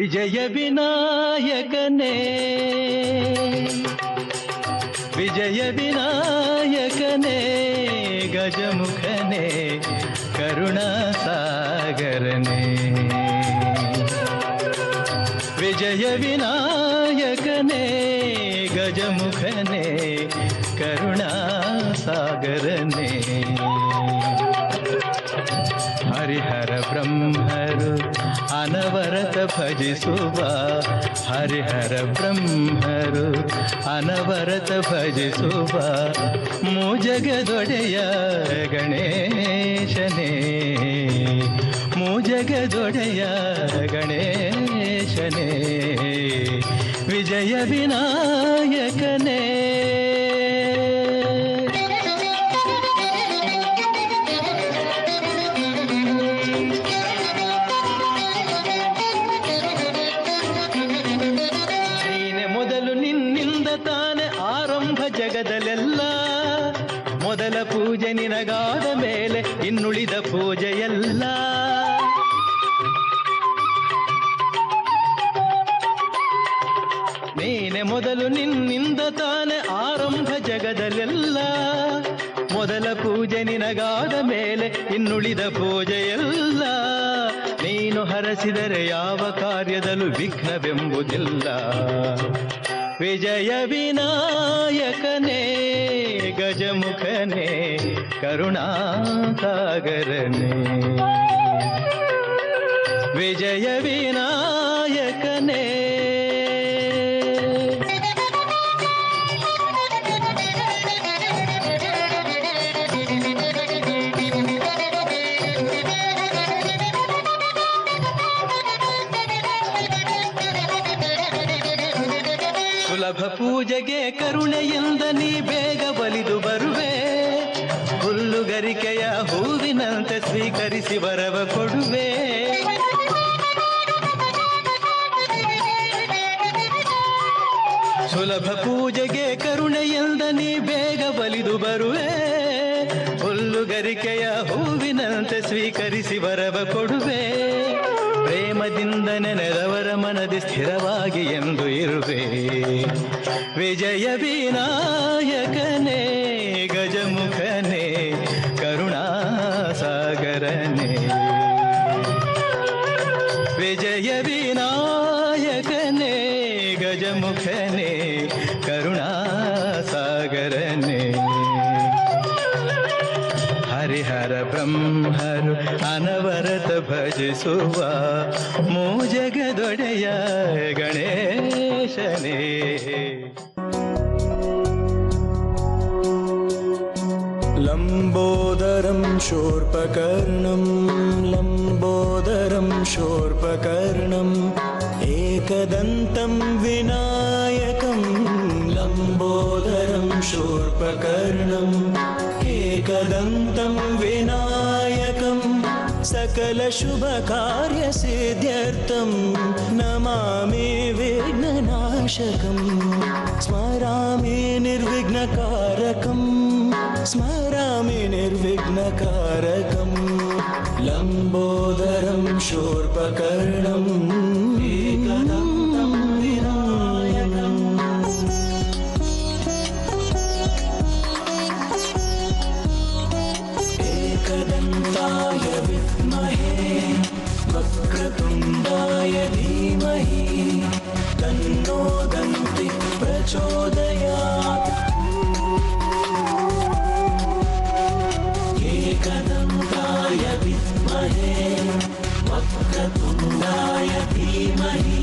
ವಿಜಯ ವಿನಾಯಕನೇ ವಿಜಯ ವಿನಾಯಕನೇ ಗಜಮುಖನೇ ಕರುಣಾಸಾಗರನೇ ವಿಜಯ ವಿನಾಯಕನೇ ಗಜಮುಖನೇ ಕರುಣಾಸಾಗರನೇ ಹರಿಹರ ಬ್ರಹ್ಮರು ಅನವರತ ಭಜಿಸುವ ಹರಿಹರ ಬ್ರಹ್ಮರು ಅನವರತ ಭಜಿಸುವ ಮೂಜಗದೊಡೆಯ ಗಣೇಶನೇ ಮೂಜಗದೊಡೆಯ ಗಣೇಶನೇ ವಿಜಯ ವಿನಾಯಕನೇ ಜಗದಲ್ಲೆಲ್ಲ ಮೊದಲ ಪೂಜೆ ನಿನಗಾದ ಮೇಲೆ ಇನ್ನುಳಿದ ಪೂಜೆಯಲ್ಲ ನೀನೆ ಮೊದಲು ನಿನ್ನಿಂದ ತಾನೆ ಆರಂಭ ಜಗದಲ್ಲೆಲ್ಲ ಮೊದಲ ಪೂಜೆ ನಿನಗಾದ ಮೇಲೆ ಇನ್ನುಳಿದ ಪೂಜೆಯಲ್ಲ ನೀನು ಹರಸಿದರೆ ಯಾವ ಕಾರ್ಯದಲ್ಲೂ ವಿಘ್ನವೆಂಬುದಿಲ್ಲ ವಿಜಯ ವಿನಾಯಕನೇ ಗಜಮುಖನೇ ಕರುಣಾಸಾಗರನೇ ವಿಜಯ ವಿನಾಯಕನೇ ಸುಲಭ ಪೂಜೆಗೆ ಕರುಣೆಯಿಂದ ನೀ ಬೇಗ ಬಲಿದು ಬರುವೆ ಹುಲ್ಲುಗರಿಕೆಯ ಹೂವಿನಂತೆ ಸ್ವೀಕರಿಸಿ ವರವ ಕೊಡುವೆ ಸುಲಭ ಪೂಜೆಗೆ ಕರುಣೆಯಿಂದ ನೀ ಬೇಗ ಬಲಿದು ಬರುವೆ ಹುಲ್ಲುಗರಿಕೆಯ ಹೂವಿನಂತೆ ಸ್ವೀಕರಿಸಿ ವರವ ಕೊಡುವೆ ಪ್ರೇಮದಿಂದ ನೆನೆದವರ ಮನದಿ ಸ್ಥಿರವಾಗಿ ಎಂದು ಇರುವೆ ವಿಜಯ ವಿನಾಯಕನೇ ಗಜಮುಖನೇ ಕರುಣಾಸಾಗರನೇ ವಿಜಯ ವಿನಾಯಕನೇ ಗಜಮುಖನೇ ಕರುಣಾಸಾಗರನೇ ಹರಿಹರ ಬ್ರಹ್ಮರು ಅನವರತ ಭಜಿಸುವ ಮೂಜಗದೊಡೆಯ ಗಣೇಶನೇ ಲಂಬೋದರಂ ಶೂರ್ಪಕರ್ಣಂ ಲಂಬೋದರಂ ಶೂರ್ಪಕರ್ಣಂ ಏಕದಂತಂ ವಿನಾಯಕಂ ಲಂಬೋದರಂ ಶೂರ್ಪಕರ್ಣಂ ಏಕದಂತಂ ವಿನಾಯಕಂ ಸಕಲ ಶುಭ ಕಾರ್ಯ ಸಿದ್ಧ್ಯರ್ಥಂ ನಮಾಮಿ ವಿಘ್ನನಾಶಕಂ ಸ್ಮರಾಮಿ ನಿರ್ವಿಘ್ನಕಾರಕಂ ಸ್ಮರಾಮಿ ನಿರ್ವಿಘ್ನಕಾರಕಂ ಲಂಬೋದರಂ ಶೂರ್ಪಕರ್ಣಂ ಏಕದಂತಂ ವಿನಾಯಕಂ एकदन्ताय विद्महे वक्रतुण्डाय धीमहि तन्नो दन्ति प्रचोदयात् एकदन्ताय विद्महे वक्रतुण्डाय धीमहि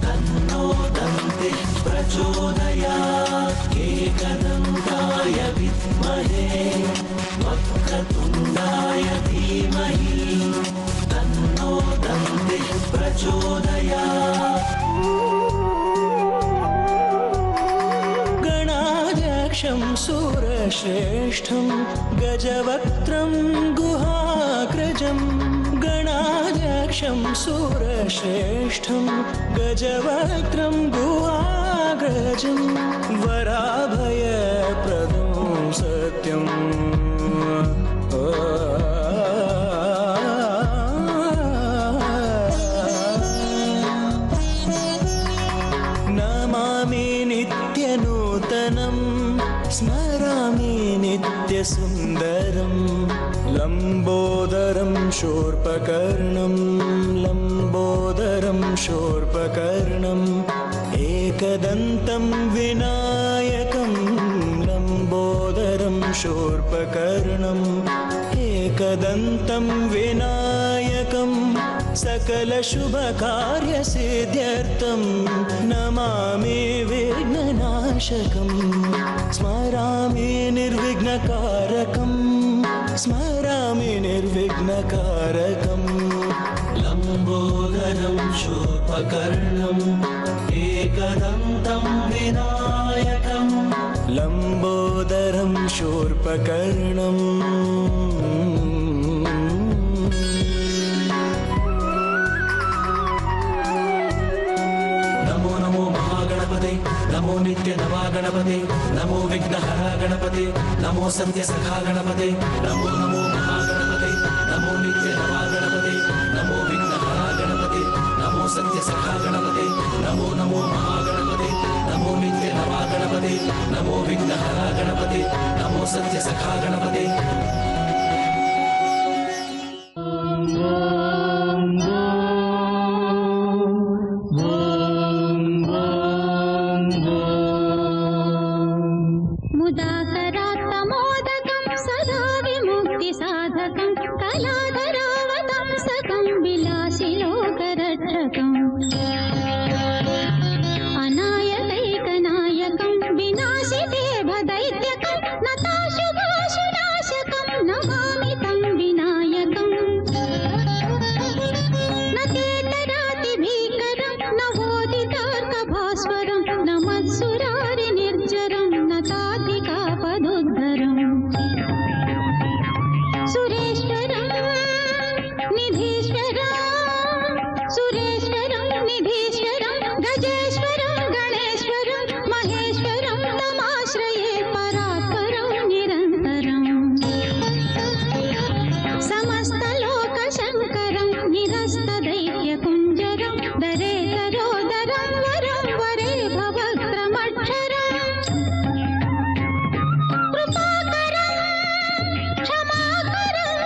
तन्नो दन्ति प्रचोदयात् एकदन्ताय विद्महे वक्रतुण्डाय धीमहि तन्नो दन्ति प्रचोदयात् गणाध्यक्षं सूरश्रेष्ठं गजवक्त्रं गुहाग्रजं गणाध्यक्षं सूरश्रेष्ठं गजवक्त्रं गुहाग्रजं वराभयप्रदं सत्यं स्मरामि नित्यसुन्दरं लम्बोदरं शूर्पकर्णं लम्बोदरं शूर्पकर्णम् एकदन्तं विनायकं लम्बोदरं शूर्पकर्णम् एकदन्तं विनायकं सकलशुभकार्यसिद्ध्यर्थं नमामि विघ्ननाशकं स्मरामि निर्विघ्नकारकं स्मरामि निर्विघ्नकारकं लम्बोदरं शूर्पकर्णम् एकदन्तं विनायकं लम्बोदरं शूर्पकर्णम् नमो नमो महागणपते नमो नित्य नवा गणपते नमो विघ्नहरा गणपते नमो सत्यसखा गणपते नमो नमो महागणपते नमो नित्य नवा गणपते नमो विघ्नहरा गणपते नमो सत्यसखा गणपते नमो नमो महागणपते नमो नित्य नवा गणपते नमो विघ्नहरा गणपते नमो सत्यसखा गणपते मुदाकरात्तमोदकं सदा विमुक्तिसाधकं कलाधरावतंसकं विलासिलोकरक्षकम् अनायकैकनायकं विनाशिते भदैत्यकं नताशुभाशुनाशकं नमामि तं विनायकम् न तेतरातिभीकरं न वोदितार्कभास्वरं न मत्सुरारिनिर्जरं न ताधिकापदुद्धरम् सुरेश्वरं निधीश्वरं सुरेश्वरं निधीश्वरं गजेश्वरं गणेश्वरं महेश्वरं तमाश्रये परात्परं निरन्तरम् समस्तलोकशङ्करं निरस्तदैत्यकुञ्जरं दरेतरोदरं वरं वरे भवक्रमक्षरम् कृपाकरं क्षमाकरं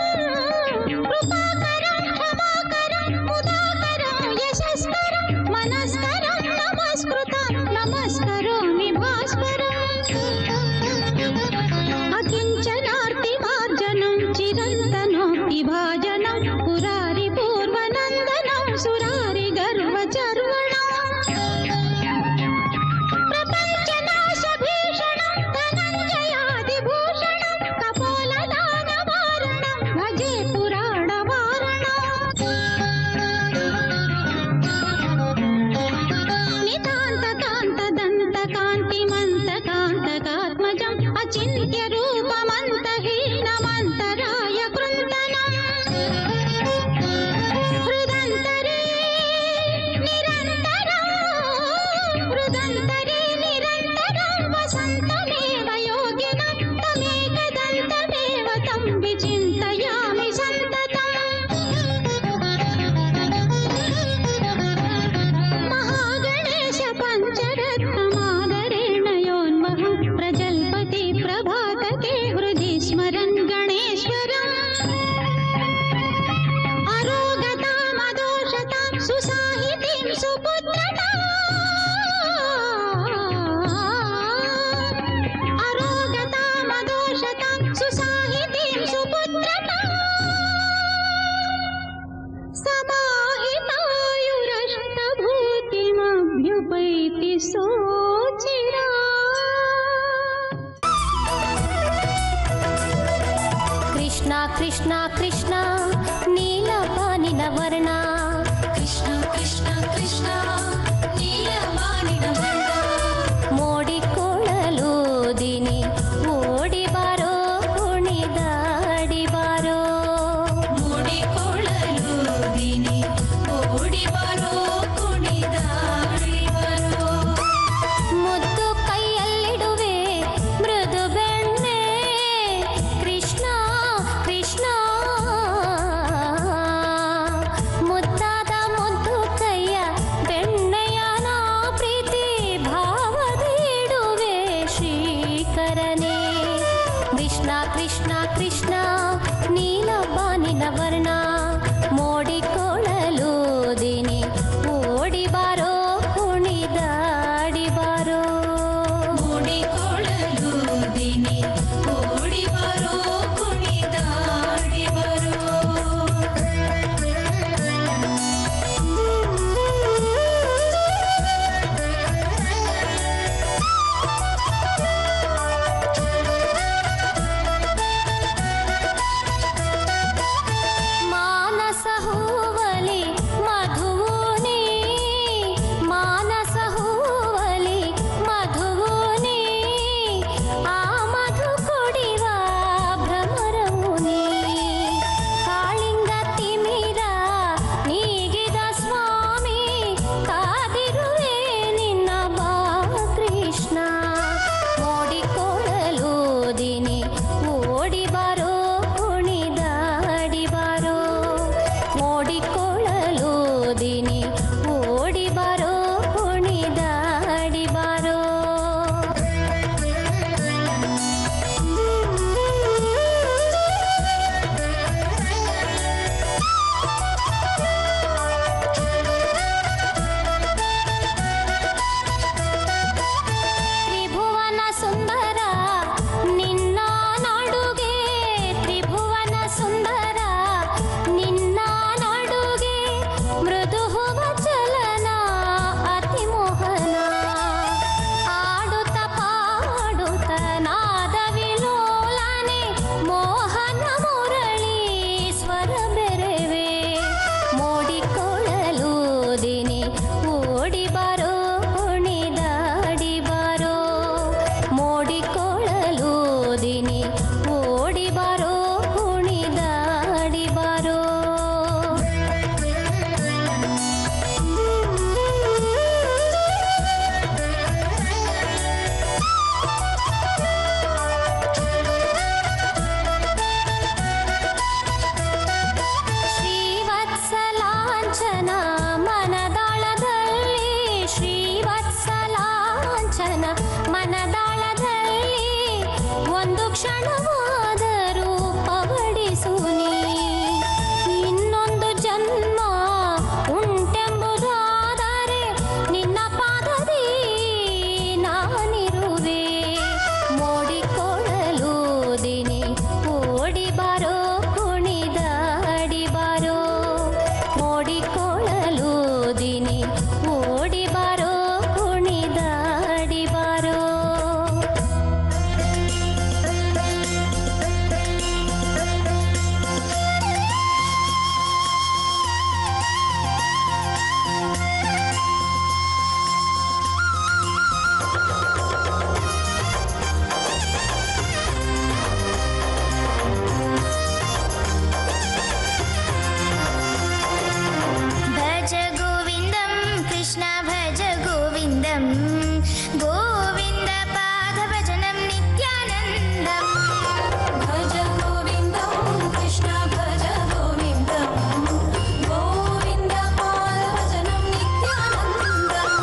कृपाकरं क्षमाकरं मुदाकरं यशस्करं मनस्करं नमस्कृतं नमस्करोमि भास्करम् अकिञ्चनार्तिमार्जनं चिरन्तनोक्तिभाजनं पुरारिपूर्वनन्दनं सुरारिगर्वचर्वणम् प्रपञ्चनाशभीषणं धनञ्जयादिभूषणं कपोलदानवारणं भजे पुराणवारणम् नितान्तकान्तदन्तकान्तिमन्तकान्तकात्मजम् अचिन्त्यरूपमन्तहीनमन्तराय कृन्तनम् हृदन्तरे निरन्तरं वसन्तमेव योगिनं तमेकदन्तमेव तं विचिन्तयामि सन्ततम् महागणेश पञ्चरत्नमादरेण योन्वहं प्रजल्पति प्रभातके हृदि स्मरन् गणेश्वरम् अरोगतामदोषतां सुसाहितीं सुपुत्रताम् अरोगतामदोषतां सुसाहितीं सुपुत्रताम् समाहितायुरष्टभूतिमभ्युपैति सोचिरा कृष्ण कृष्ण कृष्ण नीलवानिन वर्ण कृष्ण कृष्ण कृष्ण नीलवानिन वर्ण मोडिकोळलूदिनि ओडि बारो कुणिदाडि बारो मोडिकोळलूदिनि ओडि बारो कुणिदाडि बारो मुद्दु ಕೈಯಲ್ಲಿಡುವೆ ಮೃದು ಬೆಣ್ಣೆ ಕೃಷ್ಣ ಕೃಷ್ಣ ಮುದ್ದು ಕೃಷ್ಣ ಕೃಷ್ಣ ಕೃಷ್ಣ ನೀಲ ಬಾನಿನ ವರ್ಣ ಮೋಡಿಕೊಳ್ಳಲು ದಿನಿ ಓಡಿ ಬಾರೋ ಕುಣಿದಾಡಿ ಬಾರೋ ಮೂಡಿಕೊಳ್ಳಲು ದಿನಿ ಓಡಿ ಬರೋ ಕುಣಿದಾಡಿ ಬರೋ ಮಾನಸ ಹೂವಲಿ ಮಧುವು ನೀ ಮಾನಸ ಹೂವಲಿ ಮಧುವು ನೀ ಆ ಮಧು ಕುಡಿವ ಭ್ರಮರವು ನೀ ಕಾಳಿಂಗ ತಿಮಿರ ನೀಗಿದ ಸ್ವಾಮಿ ಕಾದಿರುವೆ ನಿನ್ನ ಬಾ ಕೃಷ್ಣ ಮೋಡಿಕೊಳ್ಳಲು ದಿನಿ ಓಡಿ ಬಾರೋ ಕುಣಿದಾಡಿ ಬಾರೋ ಮೋಡಿಕೊಳ್ಳಲು ದಿನಿ ಓಡಿ ಬಾರೋ ಕುಣಿದಾಡಿ ಬಾರೋ ತ್ರಿಭುವನ ಸುಂದರ ನಿನ್ನ ನಾಡುಗೆ ತ್ರಿಭುವನ ಸುಂದರ ನಿನ್ನ ನಾಡುಗೆ ಮೃದು ಹುವ ಚಲನ ಅತಿ ಮೋಹನ ಆಡುತ್ತ ಪಾಡುತ್ತ ನಾದ ವಿಲೋಲನೆ ಮೋಹನ ಮುರಳಿ ಸ್ವರ ಬೆರೆವೆ ಮೋಡಿಕೊಳ್ಳಲು ದಿನಿ ಓಡಿ ಬಾರೋ ಕುಣಿದಾಡಿ ಬಾರೋ ಮೋಡಿಕೊಳ್ಳಲು ದಿನಿ ಓಡಿ ಬಾರೋ ಕುಣಿದಾಡಿ ಬಾರೋ ಶ್ರೀವತ್ಸಲಾಂಚನ ಮನದಾಳದಲ್ಲಿ ಶ್ರೀವತ್ಸಲಾಂಚನ ಮನದಾಳದಲ್ಲಿ ಒಂದು ಕ್ಷಣವಾದರೂ ಪವಡಿಸು ನೀ ಇನ್ನೊಂದು ಜನ್ಮ ಉಂಟೆಂಬುದಾದರೆ ನಿನ್ನ ಪಾದದಿ ನಾನಿರುವೆ ಮೋಡಿಕೊಳ್ಳಲು ದಿನಿ ಓಡಿ ಬಾರೋ ಕುಣಿದಾಡಿ ಬಾರೋ ಮೋಡಿಕೊಳ್ಳಲು ದಿನಿ ಓಡಿ ಬಾರೋ ಕುಣಿದಾಡಿ ಬಾರೋ ಭಜ ಗೋವಿಂದಂ ಕೃಷ್ಣ ಭಜ ಗೋವಿಂದಂ ಗೋವಿಂದ ಪಾದ ಭಜನಂ ನಿತ್ಯಾನಂದಂ ಭಜ ಗೋವಿಂದಂ ಕೃಷ್ಣ ಭಜ ಗೋವಿಂದಂ ಗೋವಿಂದ ಪಾದ ಭಜನಂ ನಿತ್ಯಾನಂದಂ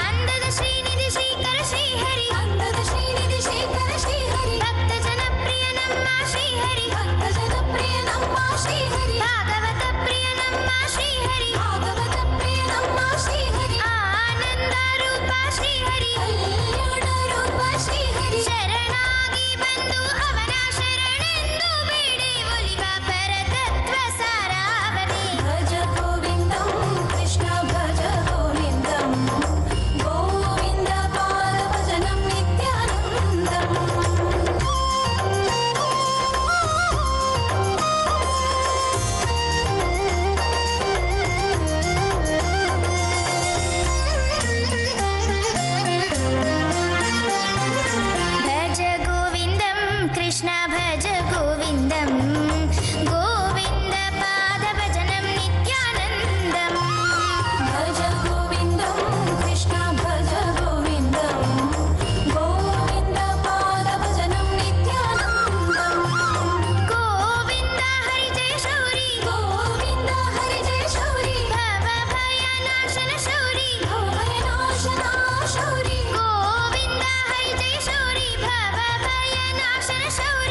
ಅಂದದ ಶ್ರೀನಿಧಿ ಶ್ರೀಕರ ಶ್ರೀಹರಿ ಅಂದದ ಶ್ರೀನಿಧಿ ಶೇಖರ ಶ್ರೀಹರಿ ಭಕ್ತ ಜನಪ್ರಿಯ ನಮ್ಮ ಶ್ರೀಹರಿ ಭಕ್ತ ಜನಪ್ರಿಯ ನಮ್ಮ ಶ್ರೀಹರಿ ಭಾಗವತ ಪ್ರಿಯ ನಮ್ಮ ಶ್ರೀಹರಿ ಭಾಗವತ ಪ್ರಿಯ ನಮ್ಮ ಶ್ರೀಹರಿ ಆನಂದ ರೂಪ ಶ್ರೀಹರಿ ಕಲ್ಯಾಣ ರೂಪ ಶ್ರೀಹರಿ ಶರಣಾಗಿ ಬಂದು ಅವನ ಶರಣೆಂದು ಬೇಡಿ ಒಲಿವ ಪರತತ್ವ ಸಾರಾವತಿ ಭಜ ಗೋವಿಂದಂ ಕೃಷ್ಣ ಭಜ ಗೋವಿಂದಂ ಗೋವಿಂದ ಪಾದ ಭಜನಂ ನಿತ್ಯಾನಂದಂ ಭಜ ಗೋವಿಂದಂ ಕೃಷ್ಣ ಭಜ ಗೋವಿಂದಂ ಗೋವಿಂದ ಪಾದ ಭಜನಂ ನಿತ್ಯಾನಂದಂ ಭಜ ಗೋವಿಂದಂ ಕೃಷ್ಣ ಭಜ ಗೋವಿಂದಂ ಗೋವಿಂದ ಪಾದ ಭಜನಂ ನಿತ್ಯಾನಂದಂ ಗೋವಿಂದ ಹರಿ ಜಯ ಶೌರಿ ಗೋವಿಂದ ಹರಿ ಜಯ ಶೌರಿ ಭವ ಭಯ ನಾಶನ ಶೌರಿ ಭಯನಾಶನ ಶೌರಿ ಗೋವಿಂದ ಹರಿ ಜಯ ಶೌರಿ ಭವ ಭಯ ನಾಶನ ಶೌರಿ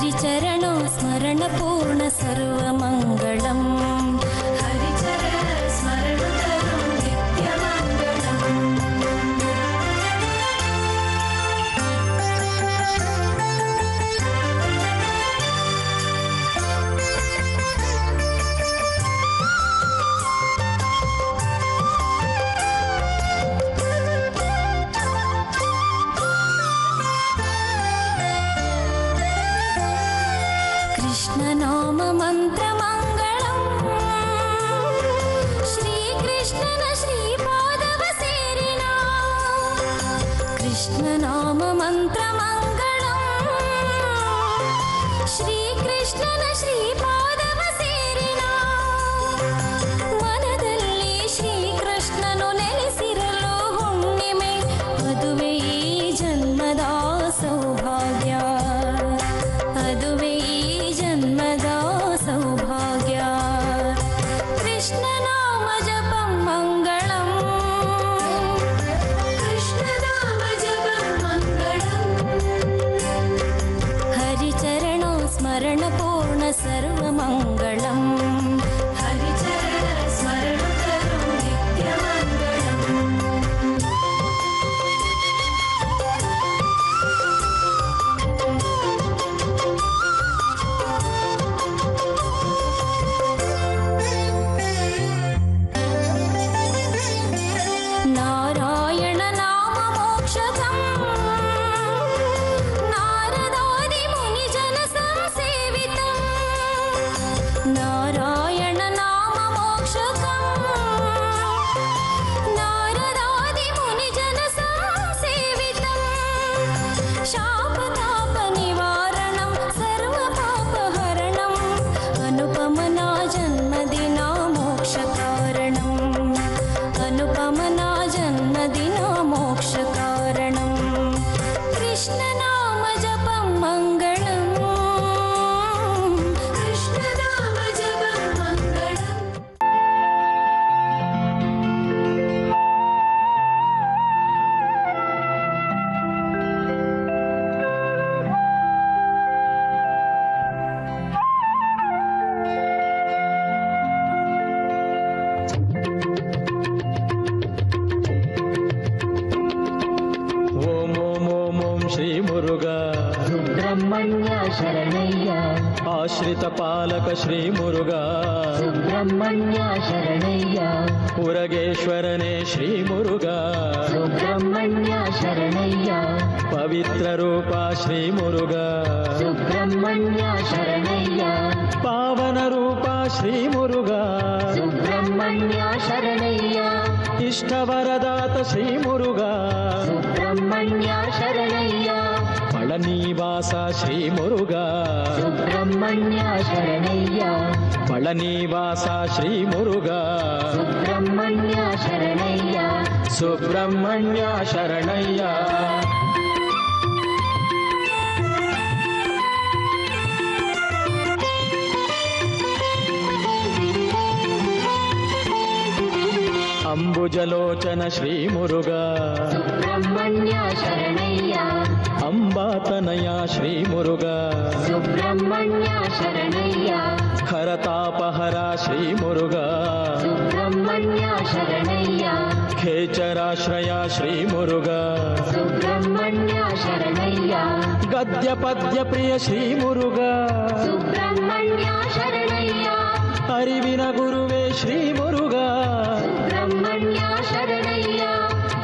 हरिचरणो स्मरणपूर्ण सर्वमङ्गलम् हरिचरण स्मरणकरं नित्यमङ्गलम् कृष्णनाम मन्त्रमङ्गलम् श्रीकृष्णन श्रीपादव सेरिना कृष्णनाम मन्त्रमङ्गलम् श्रीकृष्णन श्रीपादव सेरिना मनदल्ली श्रीकृष्णनु नेलेसिरलु ಹುಣ್ಣಿಮೆ ಅದುವೇ ಈ ಜನ್ಮದ ಸೌಭಾಗ್ಯ ಅದುವೇ ಜನ್ಮದ ಸೌಭಾಗ್ಯ ಕೃಷ್ಣನಾಮ ಜಪಂ ಮಂಗಳಂ कृष्णनाम जपं मङ्गलम् ಹರಿಚರಣೋ ಸ್ಮರಣಪೂರ್ಣ ಸರ್ವಮಂಗಳಂ हरिचरण स्मरणकरं नित्यमङ्गलम् ನಾರಾಯಣ ನಾಮ ಮೋಕ್ಷಕಂ ನಾರದಾದಿ ಮುನಿ ಜನ ಸಂಸೇವಿತಂ ನಾರಾಯಣ ನಾಮ ಮೋಕ್ಷಕಂ ನಾರದಾದಿ ಮುನಿ ಜನ ಸಂಸೇವಿತಂ ಶಾಪತಾಪ ನಿವಾರಣಂ ಸರ್ವ ಪಾಪಹರಣಂ ಅನುಪಮನಾ ಜನ್ಮದಿನ ಮೋಕ್ಷ ಕಾರಣಂ ಅನುಪಮನಾ ಜನ್ಮದಿನ ಮೋಕ್ಷ ಕಾರಣಂ ಕೃಷ್ಣನಾಮ ಜಪಂ ಮಂಗಳಂ कृष्णनाम जपं मङ्गलम् ಓಂ ಓಂ ಓಂ ಓಂ ಶ್ರೀ ಮುರುಘಾ ಸುಬ್ರಹ್ಮಣ್ಯ ಶರಣಯ್ಯ ಆಶ್ರಿತ ಪಾಲಕ ಶ್ರೀ ಮುರುಘಾ ಸುಬ್ರಹ್ಮಣ್ಯ ಶರಣಯ್ಯ ಉರಗೇಶ್ವರನೇ ಶ್ರೀ ಮುರುಘಾ ಸುಬ್ರಹ್ಮಣ್ಯ ಶರಣಯ್ಯ ಪವಿತ್ರ ರೂಪ ಶ್ರೀ ಮುರುಘಾ ಸುಬ್ರಹ್ಮಣ್ಯ ಶರಣಯ್ಯ ಪಾವನ ರೂಪ ಶ್ರೀ ಮುರುಘಾ ಸುಬ್ರಹ್ಮಣ್ಯ ಶರಣಯ್ಯ ಇಷ್ಟವರದಾತ ಶ್ರೀ ಮುರುಘಾ ಸುಬ್ರಹ್ಮಣ್ಯ ಶರಣಯ್ಯ ಪಳನಿವಾಸ ಶ್ರೀ ಮುರುಘಾ ಸುಬ್ರಹ್ಮಣ್ಯ ಶರಣಯ್ಯ ಪಳನಿವಾಸ ಶ್ರೀ ಮುರುಘಾ ಸುಬ್ರಹ್ಮಣ್ಯ ಶರಣಯ್ಯ ಸುಬ್ರಹ್ಮಣ್ಯ ಶರಣಯ್ಯ ಅಂಬುಜಲೋಚನ ಶ್ರೀ ಮುರುಘಾ ಸುಬ್ರಹ್ಮಣ್ಯ ಶರಣಯ್ಯ ಅಂಬಾತನಯ ಶ್ರೀ ಮುರುಘಾ ಸುಬ್ರಹ್ಮಣ್ಯ ಶರಣಯ್ಯ ಹರತಾಪಹರ ಶ್ರೀ ಮುರುಘಾ ಸುಬ್ರಹ್ಮಣ್ಯ ಶರಣಯ್ಯ ಖೇಚರಾಶ್ರಯ ಶ್ರೀ ಮುರುಘಾ ಸುಬ್ರಹ್ಮಣ್ಯ ಶರಣಯ್ಯ ಗದ್ಯ ಪದ್ಯ ಪ್ರಿಯ ಶ್ರೀ ಮುರುಘಾ ಸುಬ್ರಹ್ಮಣ್ಯ ಶರಣಯ್ಯ ಅರಿವಿನ ಗುರುವೇ ಶ್ರೀ ಮುರುಘಾ ಸುಬ್ರಹ್ಮಣ್ಯ ಶರಣಯ್ಯ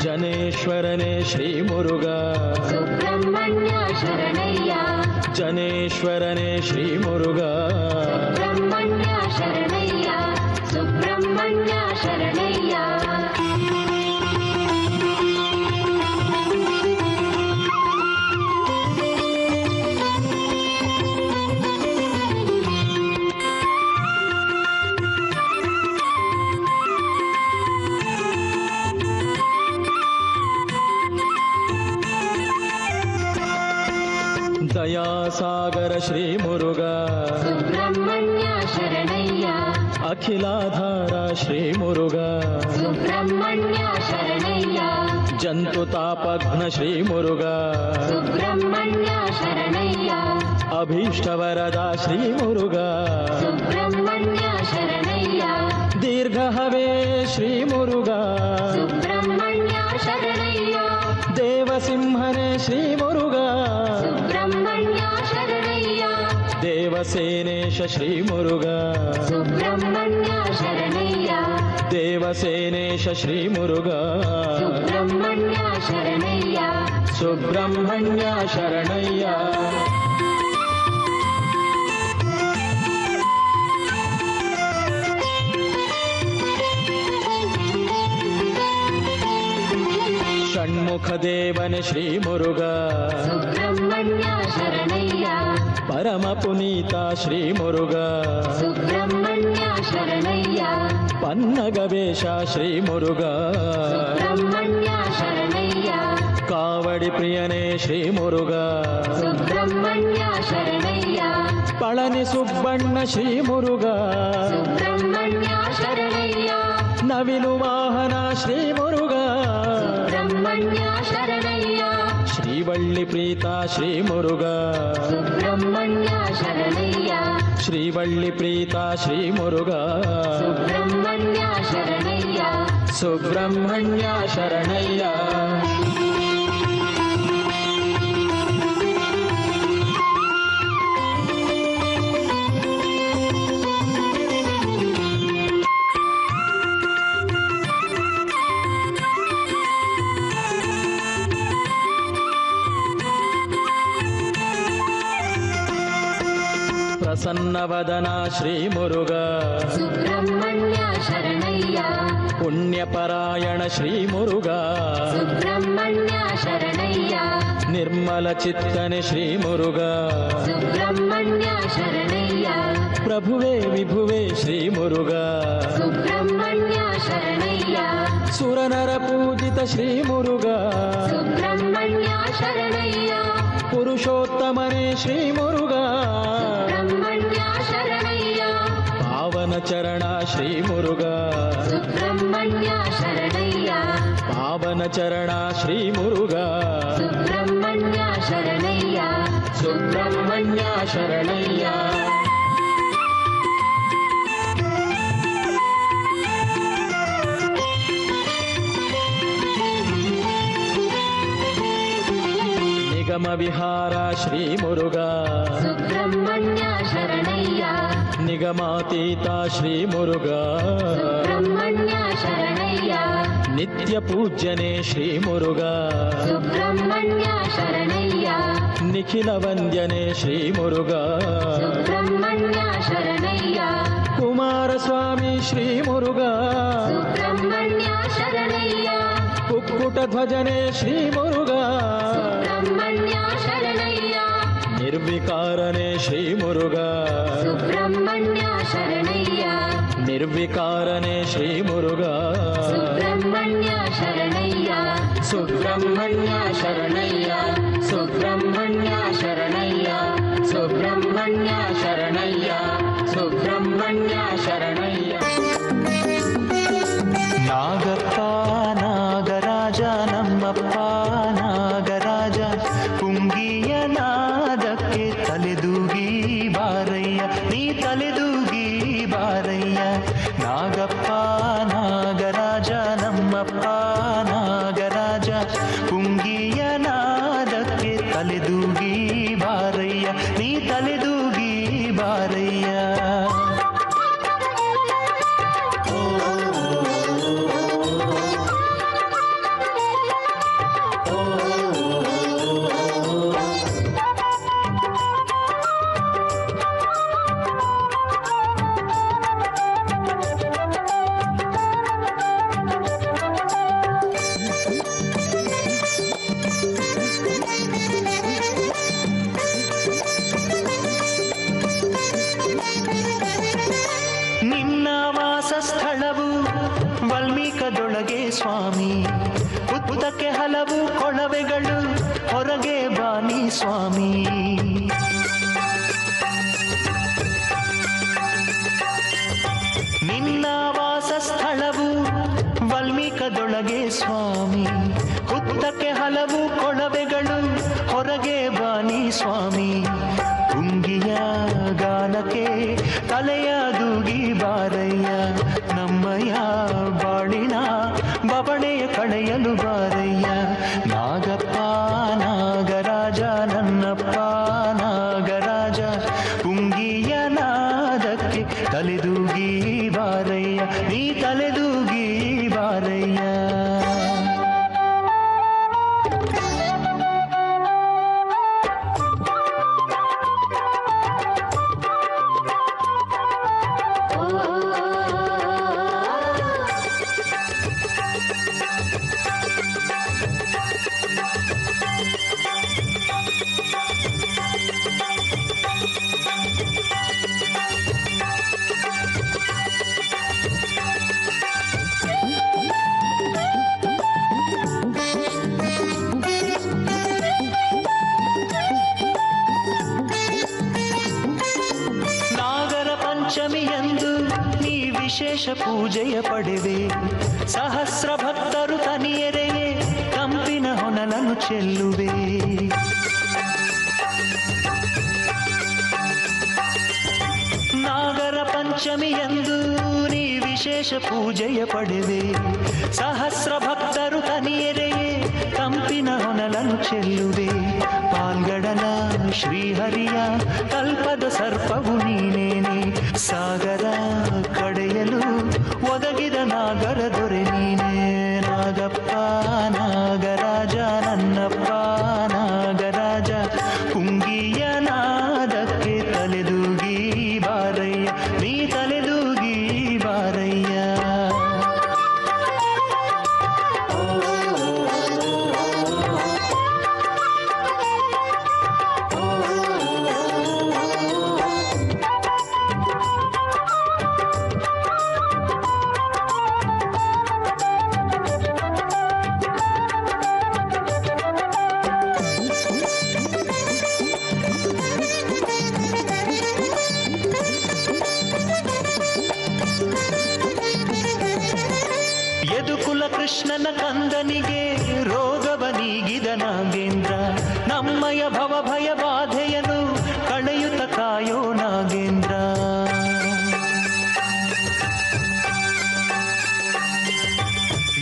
ಜನೇಶ್ವರನೇ ಶ್ರೀ ಮುರುಘಾ ಸುಬ್ರಹ್ಮಣ್ಯ ಶರಣಯ್ಯ ಜನೇಶ್ವರನೇ ಶ್ರೀ ಮುರುಘಾ ಸುಬ್ರಹ್ಮಣ್ಯ ಶರಣಯ್ಯ ಸುಬ್ರಹ್ಮಣ್ಯ ಶರಣಯ್ಯ ದಯಾಸಾಗರ ಶ್ರೀ ಮುರುಘಾ ಸುಬ್ರಹ್ಮಣ್ಯ ಶರಣಯ್ಯ ಅಖಿಲಾಧಾರ ಶ್ರೀ ಮುರುಘಾ ಸುಬ್ರಹ್ಮಣ್ಯ ಶರಣಯ್ಯ ಜಂತು ತಾಪಘ್ನ ಶ್ರೀ ಮುರುಘಾ ಸುಬ್ರಹ್ಮಣ್ಯ ಶರಣಯ್ಯ ಅಭೀಷ್ಟವರದ ಶ್ರೀ ಮುರುಘ ಸುಬ್ರಹ್ಮಣ್ಯ ಶರಣಯ್ಯ ದೀರ್ಘಹವೇ ಶ್ರೀ ಮುರುಘ ಸುಬ್ರಹ್ಮಣ್ಯ ಶರಣಯ್ಯ ದೇವಸಿಂಹನೇ ಶ್ರೀ ಮುರುಘ ಸುಬ್ರಹ್ಮಣ್ಯ ಶರಣಯ್ಯ ದೇವಸೇನೇಶ ಶ್ರೀ ಮುರುಘ ಸುಬ್ರಹ್ಮಣ್ಯ ಶರಣಯ್ಯ ದೇವಸೇನೇಶ ಶ್ರೀ ಮುರುಘ ಸುಬ್ರಹ್ಮಣ್ಯ ಶರಣಯ್ಯ ಸುಬ್ರಹ್ಮಣ್ಯ ಶರಣಯ್ಯ ಷಣ್ಮುಖ ದೇವನೇ ಶ್ರೀ ಮುರುಘ ಸುಬ್ರಹ್ಮಣ್ಯ ಶರಣಯ್ಯ ಪರಮ ಪುನೀತ ಶ್ರೀ ಮುರುಘ ಸುಬ್ರಹ್ಮಣ್ಯ ಶರಣಯ್ಯ ಪನ್ನಗವೇಶ ಶ್ರೀ ಮುರುಘ ಸುಬ್ರಹ್ಮಣ್ಯ ಶರಣಯ್ಯ ಕಾವಡಿ ಪ್ರಿಯನೇ ಶ್ರೀ ಮುರುಘ ಸುಬ್ರಹ್ಮಣ್ಯ ಶರಣಯ್ಯ ಪಳನಿ ಸುಬ್ಬಣ್ಣ ಶ್ರೀ ಮುರುಘ ಸುಬ್ರಹ್ಮಣ್ಯ ಶರಣಯ್ಯ ನವಿಲು ವಾಹನ ಶ್ರೀ ಮುರುಘ ಸುಬ್ರಹ್ಮಣ್ಯ ಶರಣಯ್ಯ ಶ್ರೀವಳ್ಳಿ ಪ್ರೀತ ಶ್ರೀ ಮುರುಘ ಸುಬ್ರಹ್ಮಣ್ಯ ಶರಣಯ್ಯ ಶ್ರೀವಳ್ಳಿ ಪ್ರೀತ ಶ್ರೀ ಮುರುಘ ಸುಬ್ರಹ್ಮಣ್ಯ ಶರಣಯ್ಯ ಸುಬ್ರಹ್ಮಣ್ಯ ಶರಣಯ್ಯ ಪ್ರಸನ್ನವದನ ಶ್ರೀ ಮುರುಘ ಸುಬ್ರಹ್ಮಣ್ಯ ಶರಣಯ್ಯ ಪುಣ್ಯಪರಾಯಣ ಶ್ರೀ ಮುರುಘ ಸುಬ್ರಹ್ಮಣ್ಯ ಶರಣಯ್ಯ ನಿರ್ಮಲ ಚಿತ್ತನೆ ಶ್ರೀ ಮುರುಘ ಸುಬ್ರಹ್ಮಣ್ಯ ಶರಣಯ್ಯ ಪ್ರಭುವೇ ವಿಭುವೇ ಶ್ರೀ ಮುರುಘ ಸುಬ್ರಹ್ಮಣ್ಯ ಶರಣಯ್ಯ ಸುರನರ ಪೂಜಿತ ಶ್ರೀ ಮುರುಘ ಸುಬ್ರಹ್ಮಣ್ಯ ಶರಣಯ್ಯ ಪುರುಷೋತ್ತಮನೇ ಶ್ರೀ ಮುರುಘ ಸುಬ್ರಹ್ಮಣ್ಯ ಶರಣಯ್ಯ ಪಾವನ ಚರಣ ಶ್ರೀ ಮುರುಘ ಸುಬ್ರಹ್ಮಣ್ಯ ಶರಣಯ್ಯ ಪಾವನ ಚರಣ ಶ್ರೀ ಮುರುಘ ಸುಬ್ರಹ್ಮಣ್ಯ ಶರಣಯ್ಯ ಸುಬ್ರಹ್ಮಣ್ಯ ಶರಣಯ್ಯ ನಿಗಮ ವಿಹಾರ ಶ್ರೀ ಮುರುಘ ಸುಬ್ರಹ್ಮಣ್ಯ ಶರಣಯ್ಯ ನಿಗಮಾತೀತ ಶ್ರೀ ಮುರುಘ ಸುಬ್ರಹ್ಮಣ್ಯ ಶರಣಯ್ಯ ನಿತ್ಯ ಪೂಜ್ಯನೇ ಶ್ರೀ ಮುರುಘ ಸುಬ್ರಹ್ಮಣ್ಯ ಶರಣಯ್ಯ ನಿಖಿಲ ವಂದ್ಯನೇ ಶ್ರೀ ಮುರುಘ ಸುಬ್ರಹ್ಮಣ್ಯ ಶರಣಯ್ಯ ಕುಮಾರಸ್ವಾಮಿ ಶ್ರೀ ಮುರುಘ ಸುಬ್ರಹ್ಮಣ್ಯ ಶರಣಯ್ಯ ಕುಕ್ಕುಟ ಧ್ವಜನೇ ಶ್ರೀ ಮುರುಘ ಸುಬ್ರಹ್ಮಣ್ಯ ಶರಣಯ್ಯ ನಿರ್ವಿಕಾರನೇ ಶ್ರೀ ಮುರುಘ ಸುಬ್ರಹ್ಮಣ್ಯ ಶರಣಯ್ಯ ನಿರ್ವಿಕಾರನೇ ಶ್ರೀ ಮುರುಘ ಸುಬ್ರಹ್ಮಣ್ಯ ಶರಣಯ್ಯ ಸುಬ್ರಹ್ಮಣ್ಯ ಶರಣಯ್ಯ ಸುಬ್ರಹ್ಮಣ್ಯ ಶರಣಯ್ಯ ಸುಬ್ರಹ್ಮಣ್ಯ ಶರಣಯ್ಯ ಸುಬ್ರಹ್ಮಣ್ಯ ಶರಣಯ್ಯ ನಾಗಪ್ಪ ನಾಗರಾಜ ನಮ್ಮಪ್ಪ ನಾಗರಾಜ ಪುಂಗಿಯ ನಾದಕ್ಕೆ ತಲೆದೂಗಿ ಬಾರಯ್ಯ ನೀ ತಲೆದೂಗಿ ಬಾರಯ್ಯ ನಾಗಪ್ಪ ನಾಗರಾಜ ನಮ್ಮಪ್ಪ ನಾಗರಾಜ ಪುಂಗಿಯ ನಾದಕ್ಕೆ ತಲೆದೂಗಿ ಬಾರಯ್ಯ ನೀ ತಲೆದೂಗಿ ಬಾರಯ್ಯ ನಿನ್ನ ವಾಸಸ್ಥಳವು ವಾಲ್ಮೀಕದೊಳಗೆ ಸ್ವಾಮಿ ಉತ್ತಕ್ಕೆ ಹಲವು ಕೊಳವೆಗಳು ಹೊರಗೆ ಬಾನಿ ಸ್ವಾಮಿ ನಿನ್ನ ವಾಸಸ್ಥಳವು ವಾಲ್ಮೀಕದೊಳಗೆ ಸ್ವಾಮಿ ಉತ್ತಕ್ಕೆ ಹಲವು ಕೊಳವೆಗಳು ಹೊರಗೆ ಬಾನಿ ಸ್ವಾಮಿ ಬಾಲಕೆ ತಲೆಯ ದೂಗಿ ಬಾರಯ್ಯ ನಮ್ಮಯ್ಯ ಬಾಳಿನ ಬವಣೆಯ ಕಳೆಯಲು ಬಾರಯ್ಯ ನಾಗಪ್ಪ ನಾಗರಾಜ ನನ್ನಪ್ಪ ನಾಗರಾಜ ಪುಂಗಿಯ ನಾದಕ್ಕೆ ತಲೆದೂಗಿ ಬಾರಯ್ಯ ನೀ ತಲೆದೂಗಿ ಬಾರಯ್ಯ ಪಂಚಮಿಯಂದು ನೀ ವಿಶೇಷ ಪೂಜೆಯ ಪಡೆವೆ ಸಹಸ್ರ ಭಕ್ತರು ತನಿಯರೆಯೇ ಕಂಪಿನ ಹೊನಲನ್ನು ಚೆಲ್ಲುವೆ ನಾಗರ ಪಂಚಮಿಯಂದು ನೀ ವಿಶೇಷ ಪೂಜೆಯ ಪಡೆವೆ ಸಹಸ್ರ ಭಕ್ತರು ತನಿಯರೆಯೇ ಕಂಪಿನ ಹೊನಲನ್ನು ಚೆಲ್ಲುವೆ ಪಾಲ್ಗಡಲ ಶ್ರೀಹರಿಯ ಕಲ್ಪದ ಸರ್ಪವು ನೀನೇನೆ ಸಾಗರ ಕಡೆಯಲು ಒದಗಿದ ನಾಗರ ದೊರೆ ನೀನೇ ನಾಗಪ್ಪ ನಾಗರಾಜ ನನ್ನಪ್ಪ ನಾಗರಾಜ ಪುಂಗಿಯ ನಾದಕ್ಕೆ ತಲೆದೂಗಿ ಬಾರಯ್ಯ ನೀ ತಲೆದೂಗಿ ಬಾರಯ್ಯ ಯದುಕುಲ ಕೃಷ್ಣನ ಕಂದನಿಗೆ ರೋಗವ ನೀಗಿದ ನಾಗೇಂದ್ರ ನಮ್ಮಯ ಭವ ಭಯ ಬಾಧೆಯನು ಕಳೆಯುತ್ತ ಕಾಯೋ ನಾಗೇಂದ್ರ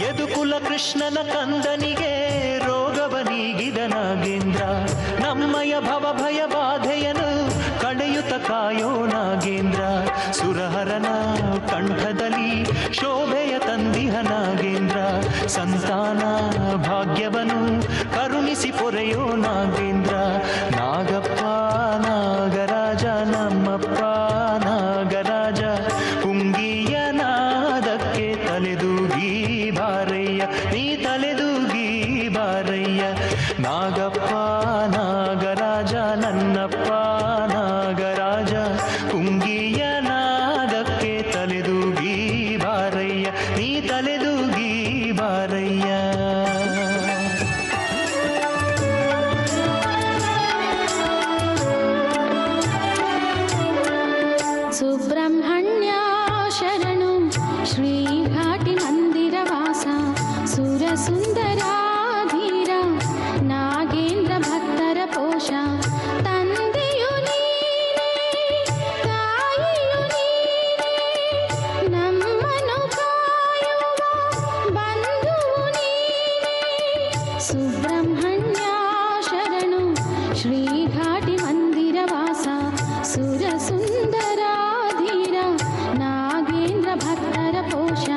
ಯದುಕುಲ ಕೃಷ್ಣನ ಕಂದನಿಗೆ ರೋಗವ ನೀಗಿದ ನಾಗೇಂದ್ರ ನಮ್ಮಯ ಭವ ಭಯ ಬಾಧೆಯನು ಕಳೆಯುತ್ತ ಕಾಯೋ ನಾಗೇಂದ್ರ ಸುರಹರನ ಕಂಠದಲ್ಲಿ ಶೋಭೆಯ ತಂದಿಹ ನಾಗೇಂದ್ರ ಸಂತಾನ ಭಾಗ್ಯವನು ಕರುಣಿಸಿ ಪೊರೆಯೋ ನಾಗೇಂದ್ರ ನಾಗಪ್ಪ ನಾಗರಾಜ ನಮ್ಮಪ್ಪ ನಾಗರಾಜ ಪುಂಗಿಯ ನಾದಕ್ಕೆ ತಲೆದೂಗಿ ಬಾರಯ್ಯ ನೀ ತಲೆದೂಗಿ ಬಾರಯ್ಯ ನಾಗಪ್ಪ ನಾಗರಾಜ ನನ್ನಪ್ಪ ನಾಗರಾಜ ಪುಂಗಿಯ ನಾದಕ್ಕೆ ತಲೆದೂಗಿ ಬಾರಯ್ಯ ನೀ ತಲೆದೂಗಿ ಬಾರಯ್ಯ ಸುಬ್ರಹ್ಮಣ್ಯ ಶರಣು ಶ್ರೀಘಾಟಿ ಮಂದಿರವಾಸ ಸುರಸುಂದರಾಧೀರ ನಾಗೇಂದ್ರ ಭಕ್ತರ ಪೋಷ ತಂದೆಯು ನೀನೇ ತಾಯಿಯು ನೀನೇ ನಮ್ಮನು ಕಾಯುವ ಬಂಧುವು ನೀನೇ ಸುಬ್ರಹ್ಮಣ್ಯ ಶರಣು ಶ್ರೀಘಾಟಿ ಮಂದಿರವಾಸ ಸುರಸುಂದರಾಧೀರ ನಾಗೇಂದ್ರ ಭಕ್ತರ ಪೋಷ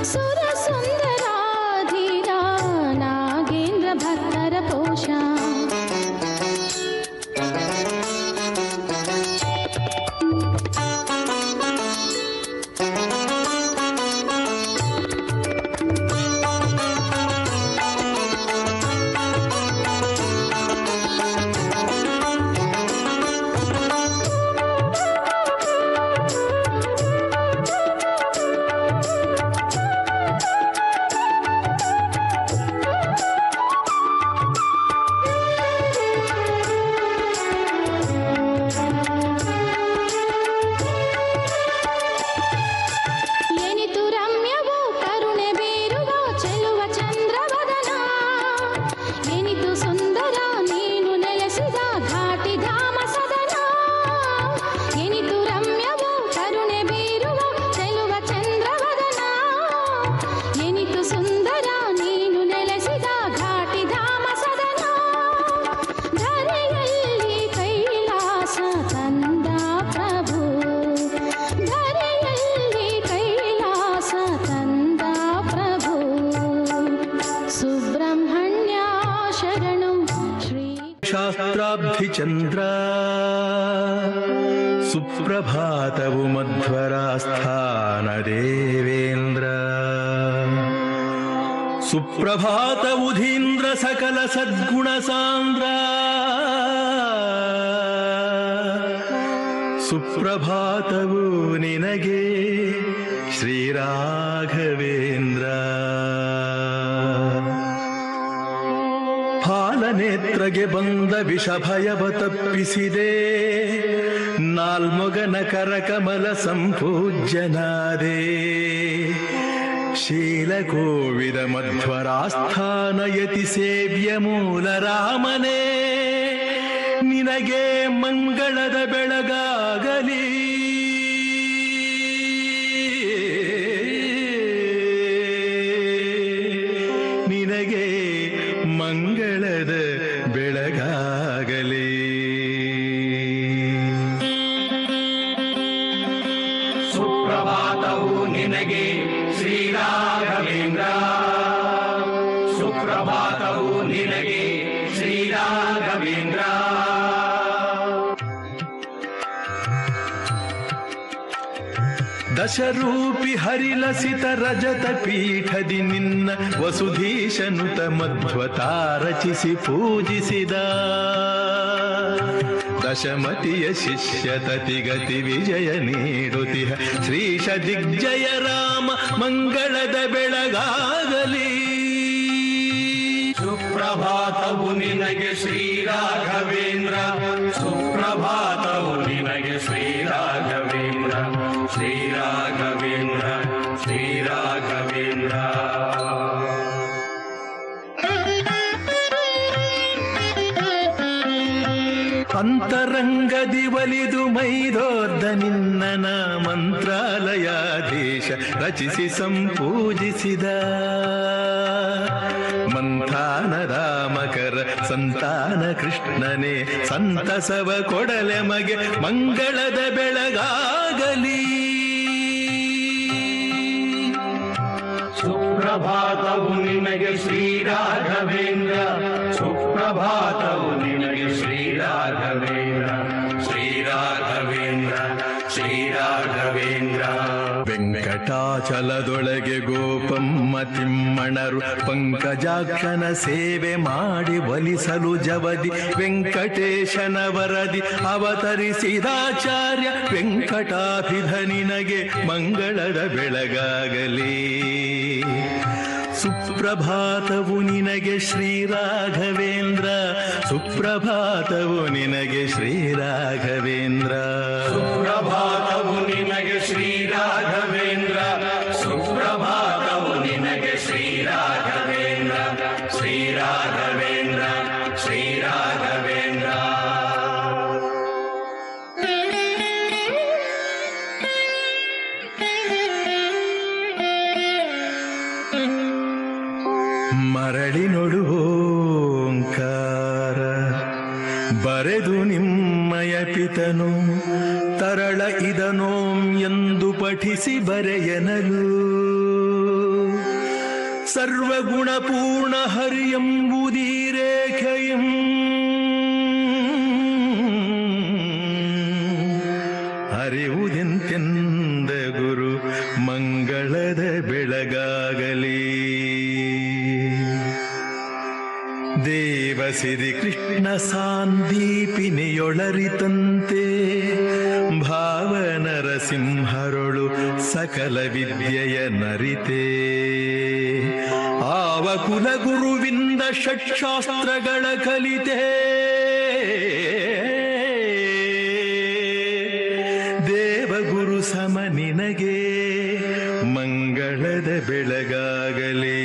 ಸುರ ಸುಂದರಾಧೀರ ನಾಗೇಂದ್ರ ಭಕ್ತರ ಪೋಷ ಶಾಸ್ತ್ರಾಬ್ಧಿಚಂದ್ರ ಸುಪ್ರಭಾತವು ಮಧ್ವರಾಸ್ಥಾನ ದೇವೇಂದ್ರ ಸುಪ್ರಭಾತವುಧೀಂದ್ರ ಸಕಲ ಸದ್ಗುಣ ಸಾಂದ್ರ ಸುಪ್ರಭಾತವು ನಿನಗೆ ಶ್ರೀರಾಘವೇಂದ್ರ ಫಾಲನೇತ್ರಗೆ ಬಂದ ವಿಷಭಯವ ತಪ್ಪಿಸಿದೆ ನಾಲ್ಮೊಗನ ಕರಕಮಲ ಸಂಪೂಜ್ಯನಾದೆ ಶೀಲಕೋವಿದ ಮಧ್ವರಾಸ್ಥಾನ ಯತಿ ಸೇವ್ಯ ಮೂಲ ರಾಮನೇ ನಿನಗೆ ಮಂಗಳದ ಬೆಳಗಾಗಲಿ ನಿನಗೆ ಮಂಗಳದ ಬೆಳಗಾಗಲಿ ಸುಪ್ರಭಾತವು ನಿನಗೆ ಶ್ರೀರಾಘವೇಂದ್ರ ಸುಪ್ರಭಾತವು ನಿನಗೆ ಶ್ರೀರಾಘವೇಂದ್ರ ದಶರೂಪಿ ಹರಿಲಸಿತ ರಜತ ಪೀಠದಿ ನಿನ್ನ ವಸುಧೀಶನುತ ಮಧ್ವತಾ ರಚಿಸಿ ಪೂಜಿಸಿದ ದಶಮತಿಯ ಶಿಷ್ಯ ತತಿಗತಿ ವಿಜಯ ನೀಡುತ್ತಿಹ ಶ್ರೀಶ ದಿಗ್ಜಯ ರಾಮ ಮಂಗಳದ ಬೆಳಗಾಗಲಿ ಸುಪ್ರಭಾತವು ನಿನಗೆ ಶ್ರೀರಾಘವೇಂದ್ರ ಸುಪ್ರಭಾತವು ನಿನಗೆ ಶ್ರೀರಾಘವೇಂದ್ರ ಶ್ರೀರಾಘವೇಂದ್ರ ಶ್ರೀರಾಘವೇಂದ್ರ ಅಂತರಂಗದಿ ಒಲಿದು ಮೈದೋರ್ಧ ನಿನ್ನನ ಮಂತ್ರಾಲಯಾಧೀಶ ರಚಿಸಿ ಸಂಪೂಜಿಸಿದ ಮಂಥಾನದ ಮಕರ ಸಂತಾನ ಕೃಷ್ಣನೇ ಸಂತಸವ ಕೊಡಲೆ ಮಗೆ ಮಂಗಳದ ಬೆಳಗಾಗಲಿ ಸುಪ್ರಭಾತವು ನಿನಗೆ ಶ್ರೀರಾಘವೇಂದ್ರ ಸುಪ್ರಭಾತವು ನಿನಗೆ ಶ್ರೀರಾಘವೇಂದ್ರ ಶ್ರೀರಾಘವೇಂದ್ರ ಶ್ರೀರಾಘವೇಂದ್ರ ವೆಂಕಟಾಚಲದೊಳಗೆ ಗೋಪಮ್ಮ ತಿಮ್ಮಣರು ಪಂಕಜಾಕ್ಷನ ಸೇವೆ ಮಾಡಿ ಒಲಿಸಲು ಜವದಿ ವೆಂಕಟೇಶನ ವರದಿ ಅವತರಿಸಿದಾಚಾರ್ಯ ವೆಂಕಟಾಭಿಧ ನಿನಗೆ ಮಂಗಳದ ಬೆಳಗಾಗಲಿ ಸುಪ್ರಭಾತವು ನಿನಗೆ ಶ್ರೀರಾಘವೇಂದ್ರ ಸುಪ್ರಭಾತವು ನಿನಗೆ ಶ್ರೀರಾಘವೇಂದ್ರ ಸುಪ್ರಭಾತವು ನಿನಗೆ ಶ್ರೀರಾಘವೇಂದ್ರ ಸುಪ್ರಭಾತವು ನಿನಗೆ ಶ್ರೀರಾಘವೇಂದ್ರ ಶ್ರೀರಾಘವೇಂದ್ರ ಶ್ರೀರಾಘವೇಂದ್ರ ಮರಳಿ ನೋಡುವೋಂಕಾರ ಬರೆದು ನಿಮ್ಮಯ ಪಿತನು ತರಳ ಇದನೋಂ ಎಂದು ಪಠಿಸಿ ಬರೆಯನಲು ಸರ್ವಗುಣಪೂರ್ಣ ಹರಿಯಂಬುದೀರೇಖೆಯಂ ಅರಿವುದೆಂತೆಂದ ಗುರು ಮಂಗಳದ ಬೆಳಗಾಗಲಿ. ದೇವಸಿರಿ ಕೃಷ್ಣ ಸಾಂದೀಪಿನಿಯೊಳರಿತಂತೆ ಭಾವನರಸಿಂಹರೊಳು ಸಕಲ ವಿದ್ಯೆಯ ನರಿತೆ. ಆವ ಕುಲಗುರುವಿಂದ ಷಟ್ಶಾಸ್ತ್ರಗಳ ಕಲಿತೆ. ದೇವಗುರು ಸಮ ನಿನಗೆ ಮಂಗಳದ ಬೆಳಗಾಗಲಿ.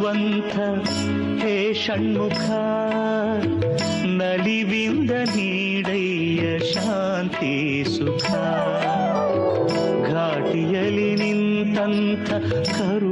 ನಡೆಸುವಂಥ ಹೇ ಷಣ್ಮುಖ ನಲಿವಿಂದ ನೀಡಯ್ಯ ಶಾಂತಿ ಸುಖ ಘಾಟಿಯಲ್ಲಿ ನಿಂತಂಥ ಕರು